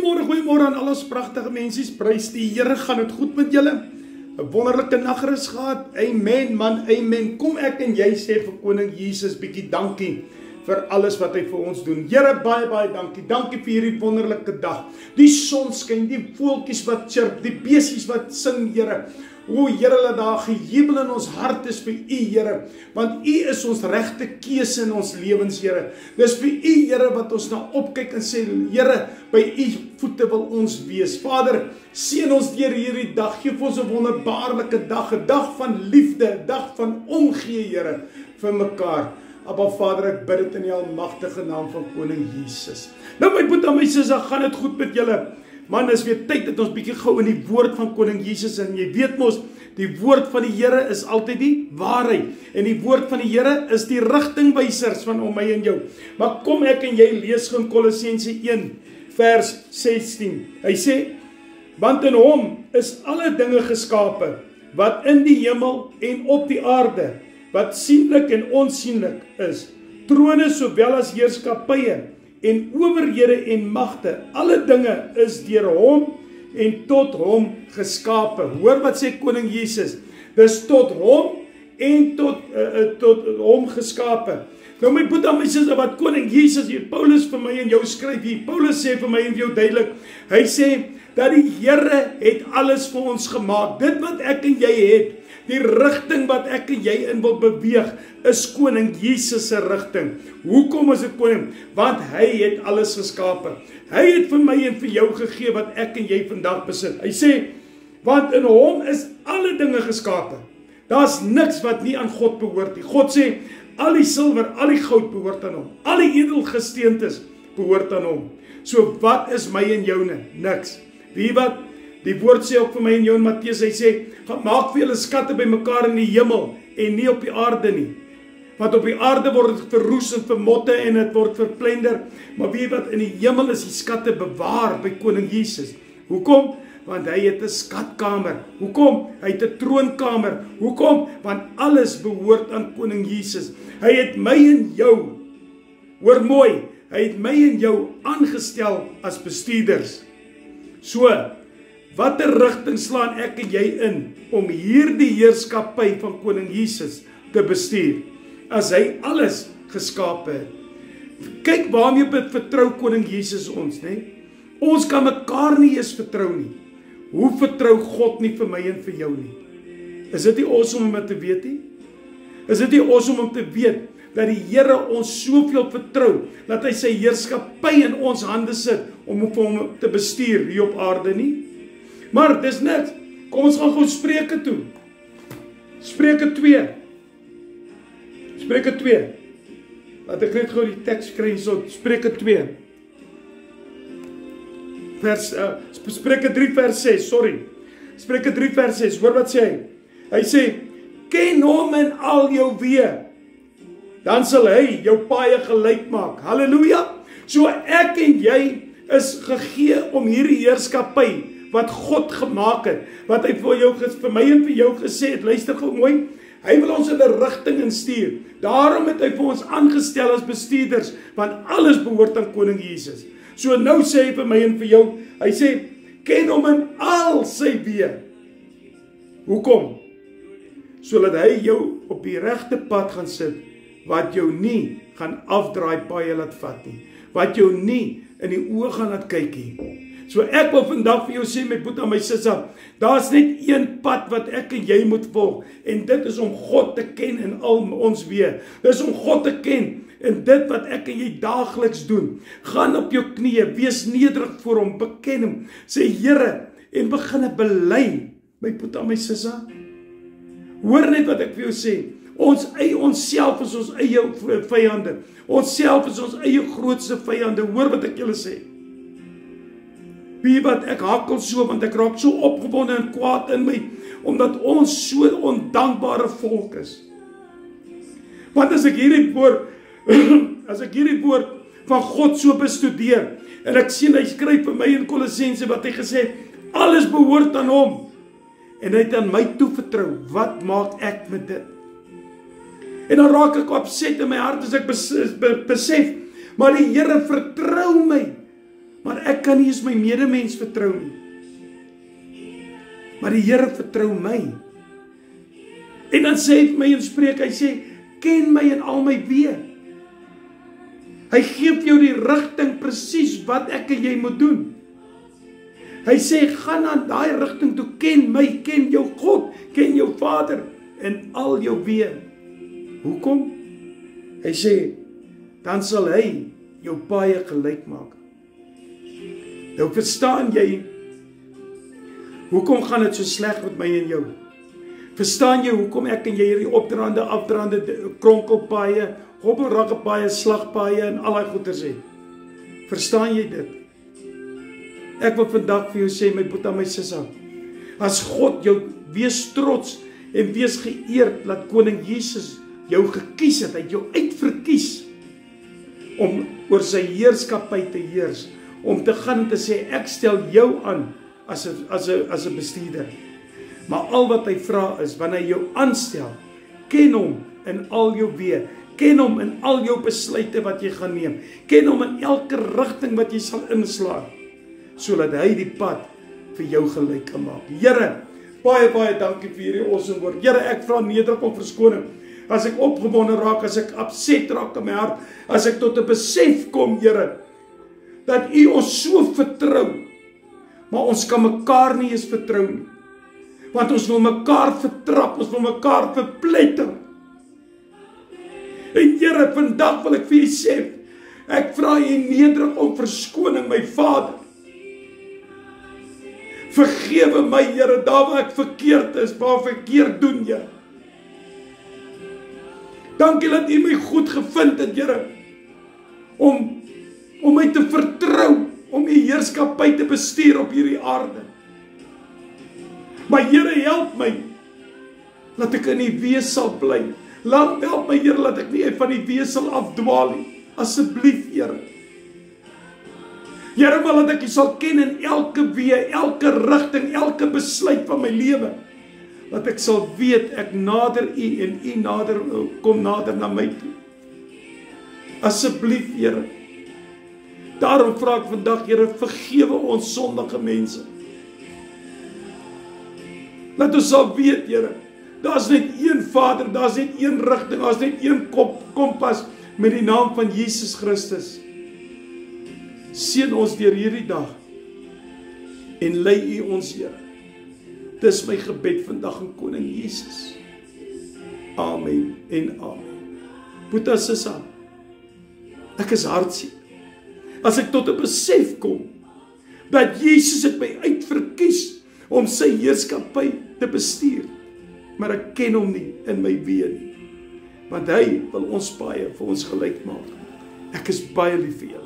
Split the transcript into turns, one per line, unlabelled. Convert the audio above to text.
Goeiemôre aan alles pragtige mensies, prys die Here, gaan dit goed met julle? 'n Wonderlike nagrus gehad, amen man, amen. Kom ek en jy sê vir Koning Jesus bietjie dankie vir alles wat hy vir ons doen. Here, baie dankie, dankie vir hierdie wonderlike dag. Die son skyn, die voeltjies wat chirp, die beesies wat sing, Here. O Here, laat daar gejubel in ons hart is vir U, Here, want U is ons regte keuse in ons lewens, Here. Dis vir U, Here, wat ons na opkyk en sê, Here, by U voete wil ons wees. Vader, seën ons deur hierdie dag, gee vir ons 'n wonderbaarlike dag, 'n dag van liefde, 'n dag van omgee, Here, vir mekaar. Abba Vader, ek bid dit in die almagtige naam van Koning Jesus. Nou my broer en my suster, gaan dit goed met julle? Man, is weer tyd dat ons bietjie gou in die woord van Koning Jesus, en jy weet mos, die woord van die Here is altyd die waarheid, en die woord van die Here is die rigtingwysers van om my en jou. Maar kom ek en jy lees gaan Kolossense 1 vers 16. Hy sê, want in hom is alle dinge geskape, wat in die hemel en op die aarde, wat sienlik en onsienlik is, trone sowel as heerskappye, en owerhede en magte, alle dinge is deur hom en tot hom geskape. Hoor wat sê Koning Jesus, dis tot hom en tot hom geskape. Nou my broer en my suster, wat Koning Jesus hier, Paulus vir my en jou skryf hier, Paulus sê vir my en vir jou duidelik, hy sê, dat die Here het alles vir ons gemaak, dit wat ek en jy het, die rigting wat ek en jy in wil beweeg, is Koning Jesus se rigting. Hoekom is dit Koning? Want hy het alles geskape. Hy het vir my en vir jou gegee wat ek en jy vandag besit. Hy sê, want in hom is alle dinge geskape. Daar's niks wat nie aan God behoort nie. God sê, al die silwer, al die goud behoort aan hom. Al die edelgesteentes behoort aan hom. So wat is my en joune? Niks. Wie wat? Die woord sê ook vir my en jou in Matteus, hy sê, maak vir julle skatte by mekaar in die hemel en nie op die aarde nie. Want op die aarde word dit verroes en vermotte en dit word verplender. Maar weet wat, in die hemel is die skatte bewaar by Koning Jesus. Hoekom? Want hy het 'n skatkamer. Hoekom? Hy het 'n troonkamer. Hoekom? Want alles behoort aan Koning Jesus. Hy het my en jou, hoor mooi, hy het my en jou aangestel as bestuurders. So, watter rigting slaan ek en jy in om hierdie heerskappy van Koning Jesus te bestuur, as hy alles geskape het? Kyk waarmee vertrou Koning Jesus ons, né? Ons kan mekaar nie eens vertrou nie. Hoe vertrou God nie vir my en vir jou nie? Is dit nie awesome om te weet nie? Is dit nie awesome om te weet dat die Here ons soveel vertrou, dat hy sy heerskappy in ons hande sit om vir hom te bestuur hier op aarde nie? Maar dis net, kom ons gaan gou Spreuke toe. Spreuke 2. Spreuke 2. Laat ek net gou die teks kry so, Spreuke 2. Spreuke 3 vers 6, sorry. Spreuke 3 vers 6, hoor wat sê hy? Hy sê, ken hom in al jou weë, dan sal hy jou paaie gelyk maak. Halleluja! So ek en jy is gegee om hierdie heerskappy wat God gemaak het, wat hy vir my en vir jou gesê het, luister gou mooi, hy wil ons in 'n rigting instuur. Daarom het hy vir ons aangestel as bestuurders, want alles behoort aan Koning Jesus. So nou sê hy vir my en vir jou, hy sê, ken hom in al sy weë. Hoekom? Sodat hy jou op die regte pad gaan sit, wat jou nie gaan afdraai paaie laat vat nie, wat jou nie in die oë gaan laat kyk nie. So ek wil vandag vir jou sê, my broer en my suster, daar's net een pad wat ek en jy moet volg, en dit is om God te ken in al ons weë. Dis om God te ken in dit wat ek en jy daagliks doen. Gaan op jou knieë, wees nederig voor hom, beken hom, sê Here, en begin bely, my broer en my suster. Hoor net wat ek vir jou sê, onsself is ons eie vyande, onsself is ons eie grootste vyande. Hoor wat ek julle sê. Wie wat, ek hakkel so, want ek raak so opgewonde en kwaad in my, omdat ons so ondankbare volk is. Want as ek hierdie woord van God so bestudeer, en ek sien, hy skryf vir my in Kolossense, wat hy gesê het, alles behoort aan hom, en hy het aan my toevertrou, wat maak ek met dit? En dan raak ek opset in my hart, as ek besef, maar die Here vertrou my, Maar ek kan nie eens my medemens vertrou nie. Maar die Here vertrou my. En dan sê hy my in Spreuke, hy sê, ken my in al my weë. Hy gee vir jou die rigting presies wat ek en jy moet doen. Hy sê, gaan aan daai rigting toe, ken my, ken jou God, ken jou Vader in al jou weë. Hoekom? Hy sê, dan sal hy jou paaie gelyk maak. Nou verstaan jy, hoekom gaan dit so sleg met my en jou? Verstaan jy hoekom ek en jy hierdie opdraande, afdraande, kronkelpaaie, hobbelrakkepaaie, slagpaaie en al die goeders het? Verstaan jy dit? Ek wil vandag vir jou sê, my boeta, my sissa, as God jou, wees trots en wees geëerd dat koning Jesus jou gekies het, hy het jou uitverkies om oor sy heerskappy te heers, om te gaan en te sê, ek stel jou aan as 'n bestuurder. Maar al wat hy vra is, wanneer hy jou aanstel, ken hom in al jou weë, ken hom in al jou besluite wat jy gaan neem, ken hom in elke rigting wat jy sal inslaan, sodat hy die pad vir jou gelyk kan maak. Here, baie dankie vir hierdie awesome woord. Here, ek vra nederig om verskoning. As ek opgewonde raak, as ek upset raak in my hart, as ek tot 'n besef kom, Here, dat U ons so vertrou, maar ons kan mekaar nie eens vertrou nie. Want ons wil mekaar vertrap, ons wil mekaar verpletter. En Here, vandag wil ek vir U sê, ek vra U nederig om verskoning, my Vader. Vergewe my, Here, daar waar ek verkeerd is, waar ek verkeerd doen, Here. Dankie dat U my goed gevind het, Here, om my te vertrou, om U heerskappy te bestuur op hierdie aarde. Maar Here, help my, dat ek in U wees sal bly. Help my, Here, dat ek nie van die wees sal afdwaal nie. Asseblief, Here. Here, maar dat ek U sal ken in elke weë, elke rigting, elke besluit van my lewe. Dat ek sal weet, ek nader U en U kom nader na my toe. Asseblief, Here. Daarom vra ek vandag, Here, vergewe ons sondige mense. Laat ons sal weet, Here, daar is net een Vader, daar is net een rigting, daar is net een kompas met die naam van Jesus Christus. Seën ons deur hierdie dag en lei U ons, Here. Dis my gebed vandag in Koning Jesus. Amen en amen. Boeta, sissa, ek is hartseer. As ek tot 'n besef kom, dat Jesus het my uitverkies om sy heerskappy te bestuur, maar ek ken hom nie in my weë nie, want hy wil ons baie vir ons gelyk maak. Ek is baie lief vir julle.